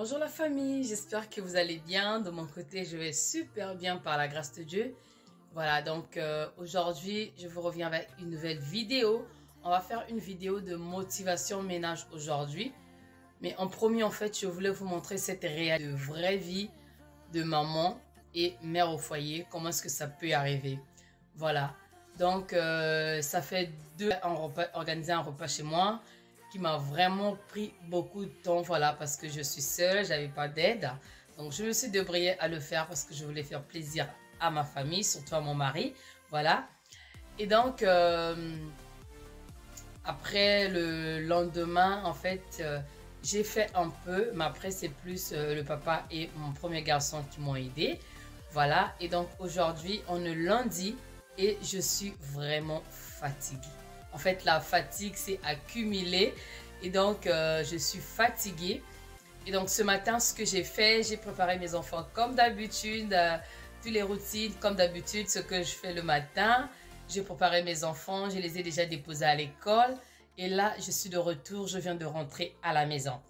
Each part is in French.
Bonjour la famille, j'espère que vous allez bien. De mon côté, je vais super bien par la grâce de Dieu. Voilà, donc aujourd'hui, je vous reviens avec une nouvelle vidéo. On va faire une vidéo de motivation ménage aujourd'hui. Mais en premier, en fait, je voulais vous montrer cette réalité de vraie vie de maman et mère au foyer. Comment est-ce que ça peut arriver? Voilà, donc ça fait organiser un repas chez moi qui m'a vraiment pris beaucoup de temps, voilà, parce que je suis seule, j'avais pas d'aide. Donc, je me suis débrouillée à le faire parce que je voulais faire plaisir à ma famille, surtout à mon mari, voilà. Et donc, après le lendemain, en fait, j'ai fait un peu, mais après, c'est plus le papa et mon premier garçon qui m'ont aidé, voilà. Et donc, aujourd'hui, on est lundi et je suis vraiment fatiguée. En fait, la fatigue s'est accumulée et donc je suis fatiguée. Et donc ce matin, ce que j'ai fait, j'ai préparé mes enfants comme d'habitude, toutes les routines comme d'habitude, ce que je fais le matin. J'ai préparé mes enfants, je les ai déjà déposés à l'école. Et là, je suis de retour, je viens de rentrer à la maison.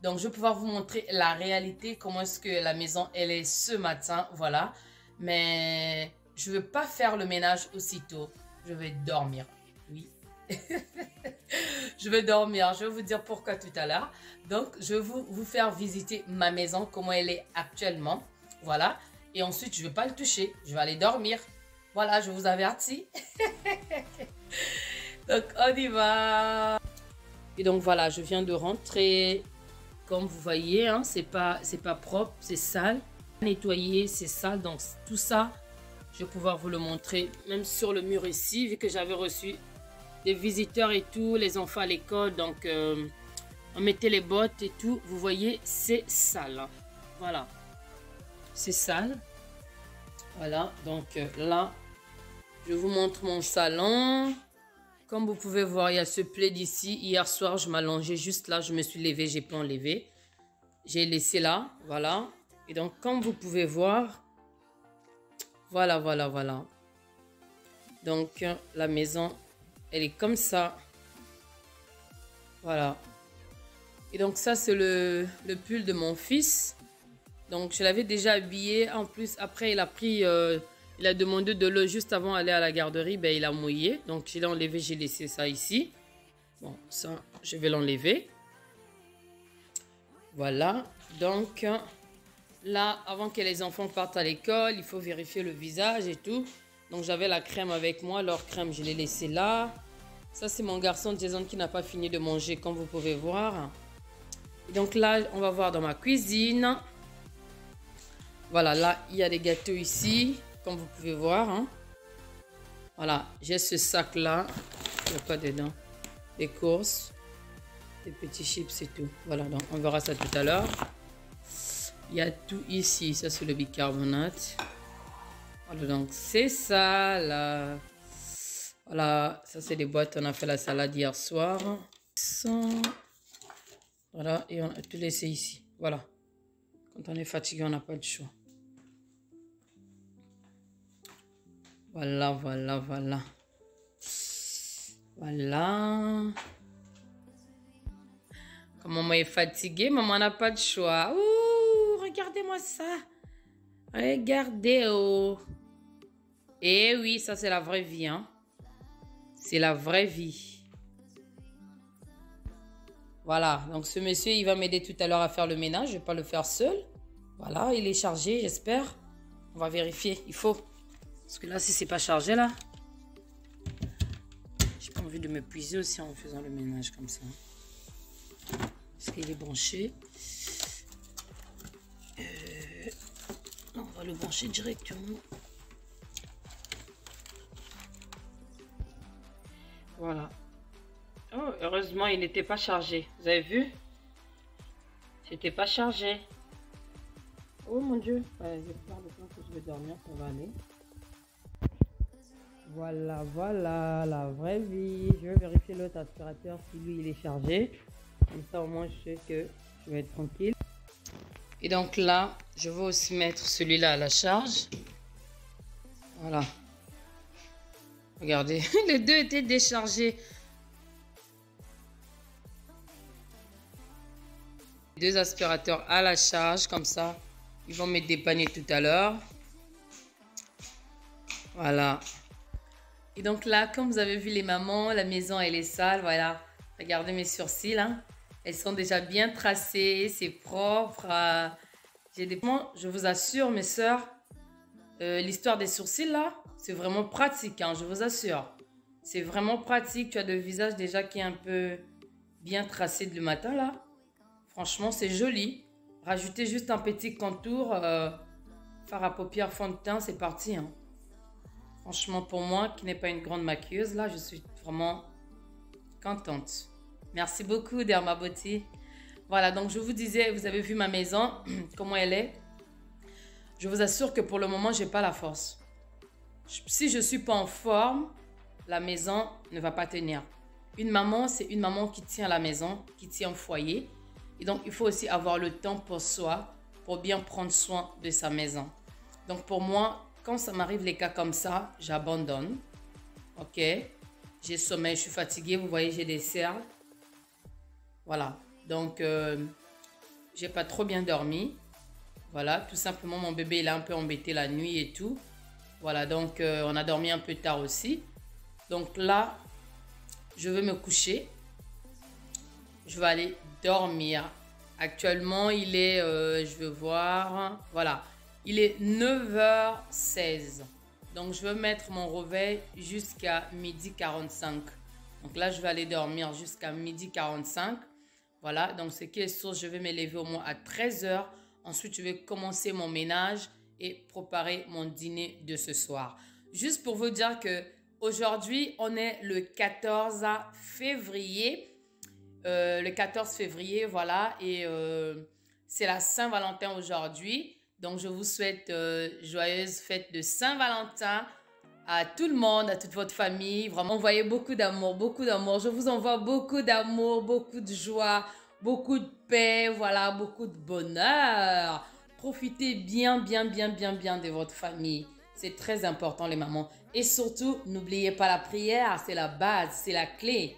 Donc, je vais pouvoir vous montrer la réalité, comment est-ce que la maison, elle est ce matin, voilà. Mais je ne veux pas faire le ménage aussitôt, je vais dormir, oui. Je vais dormir, je vais vous dire pourquoi tout à l'heure. Donc, je vais vous faire visiter ma maison, comment elle est actuellement. Voilà. Et ensuite, je ne vais pas le toucher. Je vais aller dormir. Voilà, je vous avertis. Donc, on y va. Et donc, voilà, je viens de rentrer. Comme vous voyez, hein, c'est pas propre, c'est sale. Nettoyer, c'est sale. Donc, tout ça, je vais pouvoir vous le montrer. Même sur le mur ici, vu que j'avais reçu des visiteurs et tout, les enfants à l'école, donc on mettait les bottes et tout, vous voyez, c'est sale, voilà, c'est sale, voilà, donc là, je vous montre mon salon, comme vous pouvez voir, il y a ce plaid ici, hier soir, je m'allongeais juste là, je me suis levée, j'ai pas enlevé, j'ai laissé là, voilà, et donc, comme vous pouvez voir, voilà, donc la maison, elle est comme ça. Voilà. Et donc ça, c'est le pull de mon fils. Donc je l'avais déjà habillé. En plus, après, il a demandé de l'eau juste avant d'aller à la garderie. Ben, il a mouillé. Donc je l'ai enlevé, j'ai laissé ça ici. Bon, ça, je vais l'enlever. Voilà. Donc là, avant que les enfants partent à l'école, il faut vérifier le visage et tout. Donc j'avais la crème avec moi. Leur crème, je l'ai laissée là. Ça, c'est mon garçon Jason qui n'a pas fini de manger, comme vous pouvez voir. Et donc là, on va voir dans ma cuisine. Voilà, là, il y a des gâteaux ici, comme vous pouvez voir. Hein. Voilà, j'ai ce sac-là. Il y a quoi dedans? Des courses, des petits chips et tout. Voilà, donc on verra ça tout à l'heure. Il y a tout ici. Ça, c'est le bicarbonate. Voilà, donc c'est ça, là. Voilà, ça c'est des boîtes, on a fait la salade hier soir. Voilà, et on a tout laissé ici. Voilà. Quand on est fatigué, on n'a pas de choix. Voilà. Voilà. Quand maman est fatiguée, maman n'a pas de choix. Ouh, regardez-moi ça. Regardez, oh. Eh oui, ça c'est la vraie vie, hein. C'est la vraie vie. Voilà, donc ce monsieur, il va m'aider tout à l'heure à faire le ménage. Je ne vais pas le faire seul. Voilà, il est chargé, j'espère. On va vérifier, il faut. Parce que là, si c'est pas chargé, là, j'ai pas envie de m'épuiser aussi en faisant le ménage comme ça. Parce qu'il est branché. On va le brancher directement. Voilà. Oh, heureusement, il n'était pas chargé. Vous avez vu? C'était pas chargé. Oh mon Dieu. J'espère que je vais dormir, ça va aller. Voilà, la vraie vie. Je vais vérifier l'autre aspirateur si lui, il est chargé. Comme ça, au moins, je sais que je vais être tranquille. Et donc là, je vais aussi mettre celui-là à la charge. Voilà. Regardez, les deux étaient déchargés. 2 aspirateurs à la charge, comme ça, ils vont me dépanner tout à l'heure. Voilà. Et donc là, comme vous avez vu les mamans, la maison, elle est sale, voilà. Regardez mes sourcils, hein. Elles sont déjà bien tracées, c'est propre. J'ai des... Je vous assure, mes sœurs, l'histoire des sourcils, là, c'est vraiment pratique, hein, je vous assure. C'est vraiment pratique. Tu as le visage déjà qui est un peu bien tracé le matin, là. Franchement, c'est joli. Rajouter juste un petit contour, fard à paupières, fond de teint, c'est parti, hein. Franchement, pour moi, qui n'est pas une grande maquilleuse, là, je suis vraiment contente. Merci beaucoup, Derma Beauty. Voilà, donc je vous disais, vous avez vu ma maison, comment elle est. Je vous assure que pour le moment, je n'ai pas la force. Si je ne suis pas en forme, la maison ne va pas tenir. Une maman, c'est une maman qui tient la maison, qui tient au foyer. Et donc, il faut aussi avoir le temps pour soi, pour bien prendre soin de sa maison. Donc, pour moi, quand ça m'arrive les cas comme ça, j'abandonne. Ok? J'ai sommeil, je suis fatiguée. Vous voyez, j'ai des cernes. Voilà. Donc, j'ai pas trop bien dormi. Voilà. Tout simplement, mon bébé, il a un peu embêté la nuit et tout. Voilà. Donc, on a dormi un peu tard aussi. Donc là, je vais me coucher. Je vais aller dormir. Actuellement, il est, je vais voir. Voilà. Il est 9h16. Donc, je vais mettre mon réveil jusqu'à 12h45. Donc là, je vais aller dormir jusqu'à 12h45. Voilà. Donc, ce qui est sûr, je vais me lever au moins à 13h. Ensuite, je vais commencer mon ménage et préparer mon dîner de ce soir. Juste pour vous dire que aujourd'hui, on est le 14 février. Le 14 février, voilà. Et c'est la Saint-Valentin aujourd'hui. Donc, je vous souhaite joyeuse fête de Saint-Valentin à tout le monde, à toute votre famille. Vraiment, envoyez beaucoup d'amour, beaucoup d'amour. Je vous envoie beaucoup d'amour, beaucoup de joie, beaucoup de paix, voilà, beaucoup de bonheur. Profitez bien, bien, bien, bien, bien de votre famille. C'est très important, les mamans. Et surtout, n'oubliez pas la prière, c'est la base, c'est la clé.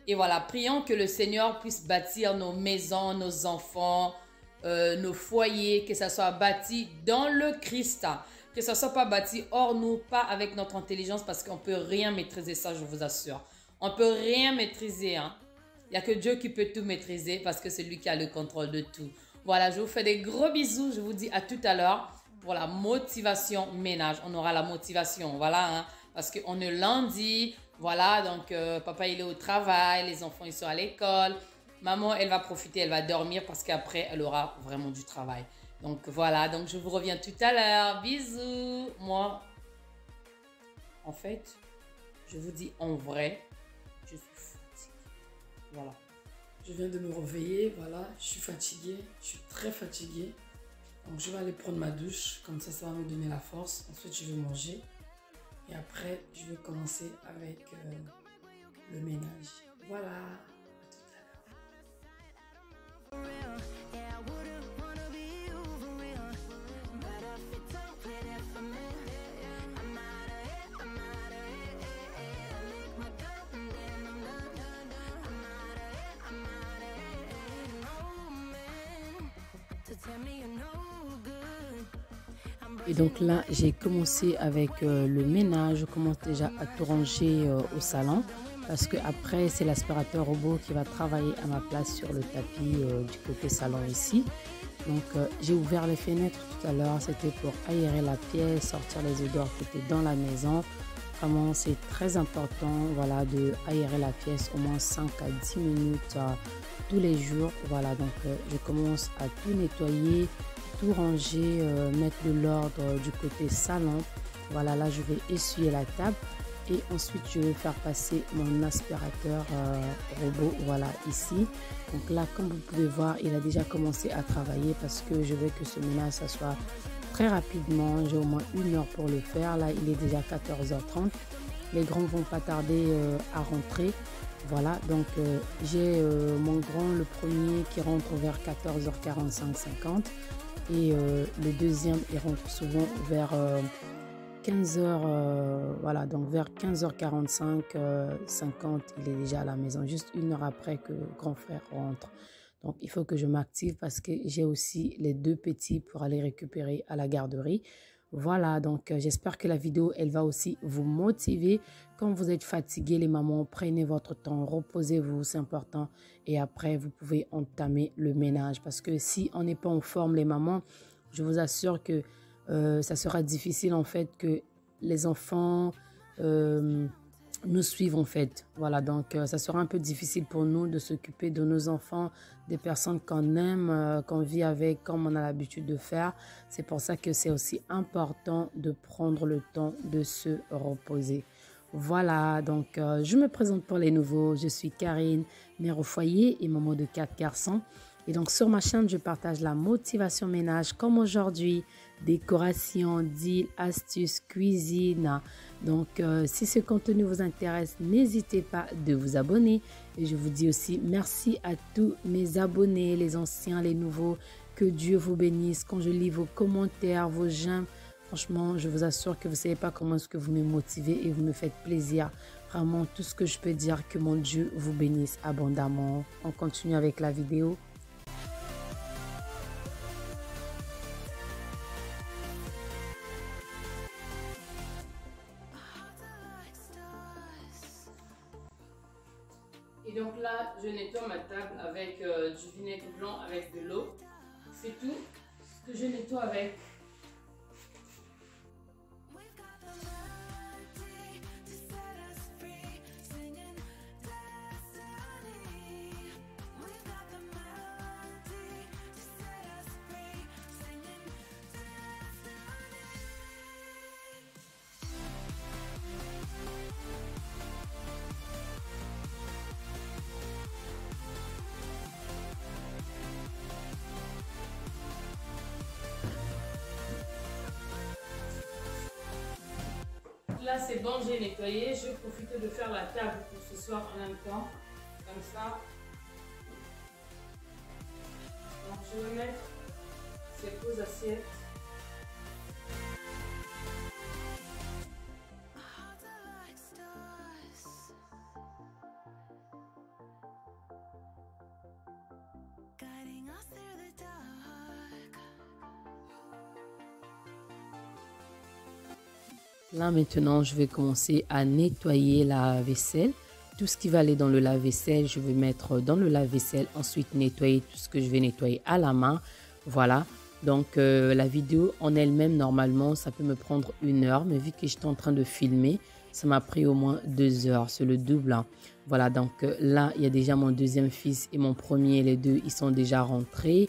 Et voilà, prions que le Seigneur puisse bâtir nos maisons, nos enfants, nos foyers, que ça soit bâti dans le Christ, que ça soit pas bâti hors nous, pas avec notre intelligence, parce qu'on peut rien maîtriser, ça je vous assure. On peut rien maîtriser, hein. Il n'y a que Dieu qui peut tout maîtriser, parce que c'est lui qui a le contrôle de tout. Voilà, je vous fais des gros bisous, je vous dis à tout à l'heure pour la motivation ménage. On aura la motivation, voilà, hein, parce qu'on est lundi, voilà, donc papa il est au travail, les enfants ils sont à l'école. Maman, elle va profiter, elle va dormir parce qu'après, elle aura vraiment du travail. Donc voilà, donc je vous reviens tout à l'heure. Bisous. Moi, en fait, je vous dis en vrai, je suis fatiguée. Voilà. Je viens de me réveiller, voilà, je suis fatiguée, je suis très fatiguée. Donc je vais aller prendre ma douche, comme ça va me donner la force. Ensuite, je vais manger. Et après, je vais commencer avec le ménage. Voilà. Et donc là, j'ai commencé avec le ménage. Je commence déjà à tout ranger au salon. Parce que après, c'est l'aspirateur robot qui va travailler à ma place sur le tapis du côté salon ici. Donc, j'ai ouvert les fenêtres tout à l'heure. C'était pour aérer la pièce, sortir les odeurs qui étaient dans la maison. Vraiment, c'est très important, voilà, de aérer la pièce au moins 5 à 10 minutes tous les jours. Voilà, donc je commence à tout nettoyer, tout ranger, mettre de l'ordre du côté salon. Voilà, là, je vais essuyer la table. Et ensuite, je vais faire passer mon aspirateur robot, voilà, ici. Donc là, comme vous pouvez voir, il a déjà commencé à travailler parce que je veux que ce ménage, ça soit très rapidement. J'ai au moins 1 heure pour le faire. Là, il est déjà 14h30. Les grands vont pas tarder à rentrer. Voilà, donc j'ai mon grand, le premier, qui rentre vers 14h45-50. Et le deuxième, il rentre souvent vers 15h, voilà, donc vers 15h45, 50, il est déjà à la maison, juste 1 heure après que le grand frère rentre. Donc, il faut que je m'active parce que j'ai aussi les 2 petits pour aller récupérer à la garderie. Voilà, donc j'espère que la vidéo, elle va aussi vous motiver. Quand vous êtes fatigués, les mamans, prenez votre temps, reposez-vous, c'est important. Et après, vous pouvez entamer le ménage. Parce que si on n'est pas en forme, les mamans, je vous assure que ça sera difficile en fait que les enfants nous suivent en fait. Voilà, donc ça sera un peu difficile pour nous de s'occuper de nos enfants, des personnes qu'on aime, qu'on vit avec, comme on a l'habitude de faire. C'est pour ça que c'est aussi important de prendre le temps de se reposer. Voilà, donc je me présente pour les nouveaux. Je suis Karine, mère au foyer et maman de 4 garçons. Et donc sur ma chaîne, je partage la motivation ménage comme aujourd'hui, décoration, deal, astuces, cuisine. Donc si ce contenu vous intéresse, n'hésitez pas de vous abonner. Et je vous dis aussi merci à tous mes abonnés, les anciens, les nouveaux. Que Dieu vous bénisse. Quand je lis vos commentaires, vos j'aime, franchement, je vous assure que vous ne savez pas comment est-ce que vous me motivez et vous me faites plaisir. Vraiment, tout ce que je peux dire, que mon Dieu vous bénisse abondamment. On continue avec la vidéo. Et donc là, je nettoie ma table avec du vinaigre blanc avec de l'eau. C'est tout ce que je nettoie avec. Là, c'est bon, j'ai nettoyé. Je vais profiter de faire la table pour ce soir en même temps. Comme ça. Donc, je vais mettre ces pauses assiettes. Là maintenant, je vais commencer à nettoyer la vaisselle. Tout ce qui va aller dans le lave-vaisselle, je vais mettre dans le lave-vaisselle. Ensuite, nettoyer tout ce que je vais nettoyer à la main. Voilà. Donc, la vidéo en elle-même, normalement, ça peut me prendre 1 heure. Mais vu que j'étais en train de filmer, ça m'a pris au moins 2 heures. C'est le double. Hein. Voilà. Donc, là, il y a déjà mon deuxième fils et mon premier. Les deux, ils sont déjà rentrés.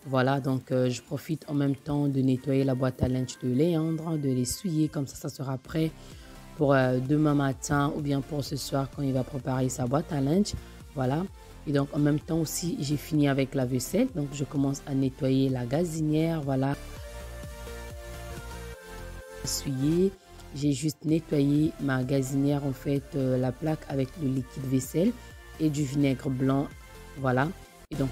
Voilà, donc je profite en même temps de nettoyer la boîte à linge de Léandre, de l'essuyer, comme ça sera prêt pour demain matin ou bien pour ce soir quand il va préparer sa boîte à linge. Voilà, et donc en même temps aussi, j'ai fini avec la vaisselle, donc je commence à nettoyer la gazinière, voilà. Essuyer, j'ai juste nettoyé ma gazinière, en fait, la plaque avec le liquide vaisselle et du vinaigre blanc, voilà, et donc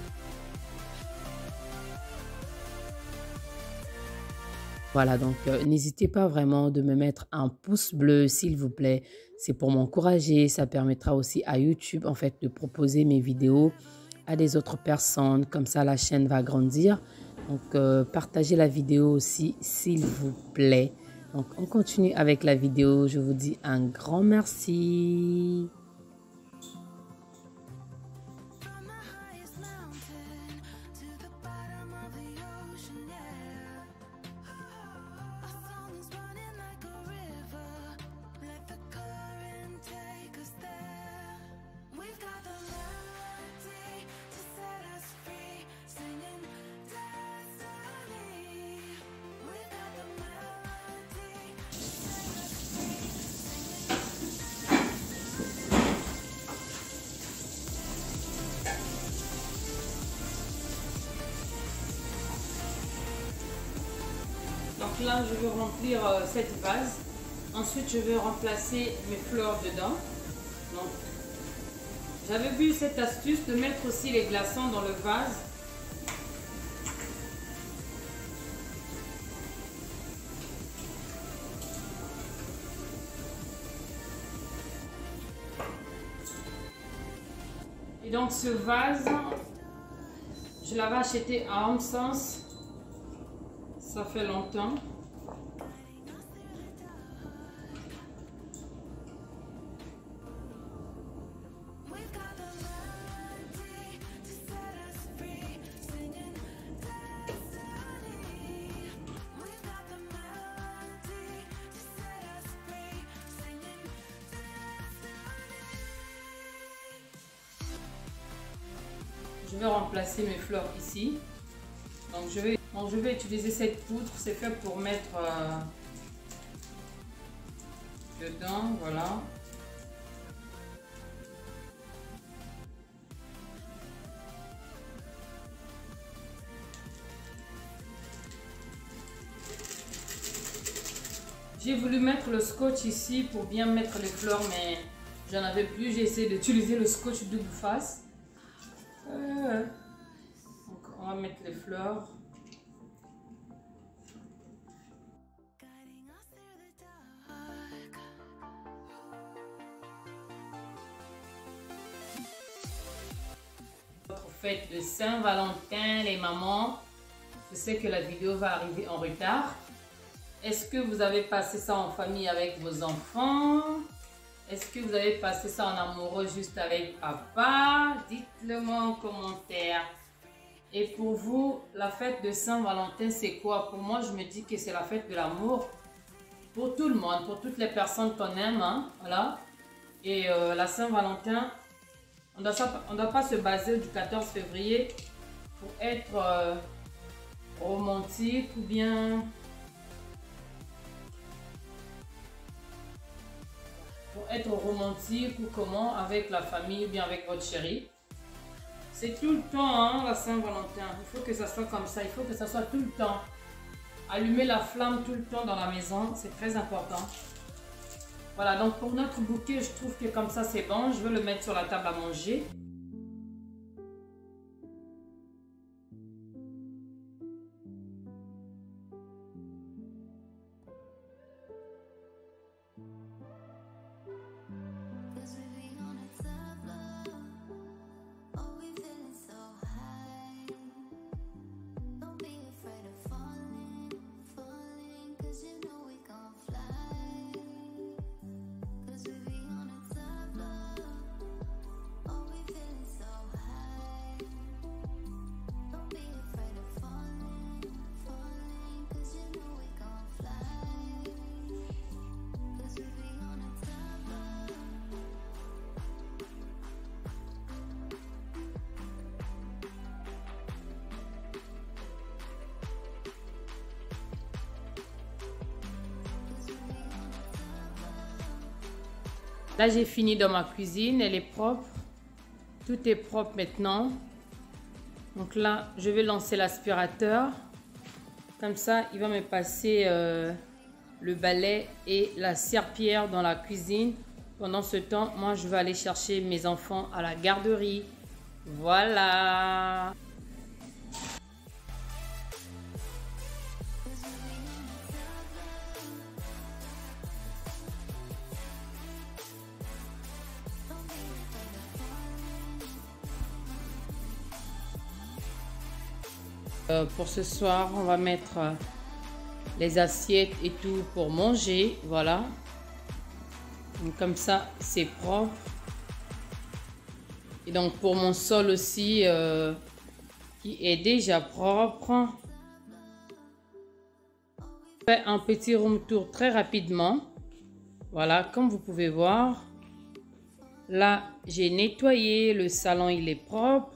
voilà, donc n'hésitez pas vraiment de me mettre un pouce bleu, s'il vous plaît. C'est pour m'encourager. Ça permettra aussi à YouTube, en fait, de proposer mes vidéos à des autres personnes. Comme ça, la chaîne va grandir. Donc, partagez la vidéo aussi, s'il vous plaît. Donc, on continue avec la vidéo. Je vous dis un grand merci. Donc là, je vais remplir cette vase. Ensuite, je vais remplacer mes fleurs dedans. Donc, j'avais vu cette astuce de mettre aussi les glaçons dans le vase. Et donc ce vase, Je l'avais acheté à Home Sense. Ça fait longtemps. Je vais remplacer mes fleurs ici. Donc je vais utiliser cette poudre. C'est fait pour mettre dedans. Voilà. J'ai voulu mettre le scotch ici pour bien mettre les fleurs, mais j'en avais plus. J'ai essayé d'utiliser le scotch double face. Donc on va mettre les fleurs. Notre fête de Saint-Valentin, les mamans. Je sais que la vidéo va arriver en retard. Est-ce que vous avez passé ça en famille avec vos enfants? Est-ce que vous avez passé ça en amoureux juste avec papa? Dites-le moi en commentaire. Et pour vous, la fête de Saint-Valentin, c'est quoi? Pour moi, je me dis que c'est la fête de l'amour. Pour tout le monde, pour toutes les personnes qu'on aime. Hein, voilà. Et la Saint-Valentin, on ne doit pas se baser du 14 février pour être romantique ou bien... être romantique ou comment avec la famille ou bien avec votre chéri. C'est tout le temps hein, la Saint-Valentin. Il faut que ça soit comme ça. Il faut que ça soit tout le temps. Allumer la flamme tout le temps dans la maison, c'est très important. Voilà, donc pour notre bouquet, je trouve que comme ça c'est bon. Je vais le mettre sur la table à manger. Là, j'ai fini dans ma cuisine. Elle est propre. Tout est propre maintenant. Donc là, je vais lancer l'aspirateur. Comme ça, il va me passer le balai et la serpillière dans la cuisine. Pendant ce temps, moi, je vais aller chercher mes enfants à la garderie. Voilà. Pour ce soir, on va mettre les assiettes et tout pour manger. Voilà. Donc, comme ça, c'est propre. Et donc, pour mon sol aussi, qui est déjà propre. Je fais un petit room tour très rapidement. Voilà, comme vous pouvez voir. Là, j'ai nettoyé. Le salon, il est propre.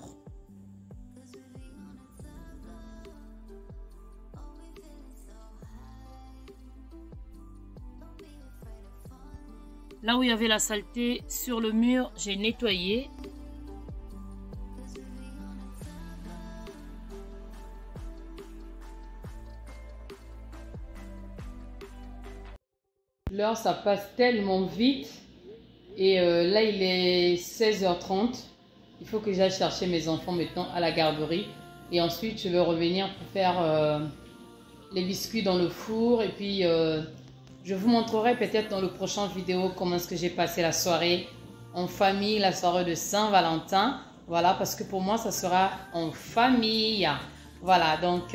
Là où il y avait la saleté sur le mur, j'ai nettoyé. L'heure, ça passe tellement vite. Et là, il est 16h30. Il faut que j'aille chercher mes enfants maintenant à la garderie. Et ensuite, je vais revenir pour faire les biscuits dans le four. Et puis... je vous montrerai peut-être dans le prochain vidéo comment est-ce que j'ai passé la soirée en famille, la soirée de Saint-Valentin. Voilà, parce que pour moi, ça sera en famille. Voilà, donc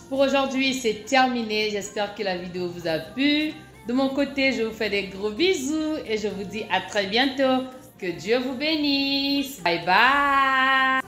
pour aujourd'hui, c'est terminé. J'espère que la vidéo vous a plu. De mon côté, je vous fais des gros bisous et je vous dis à très bientôt. Que Dieu vous bénisse. Bye bye.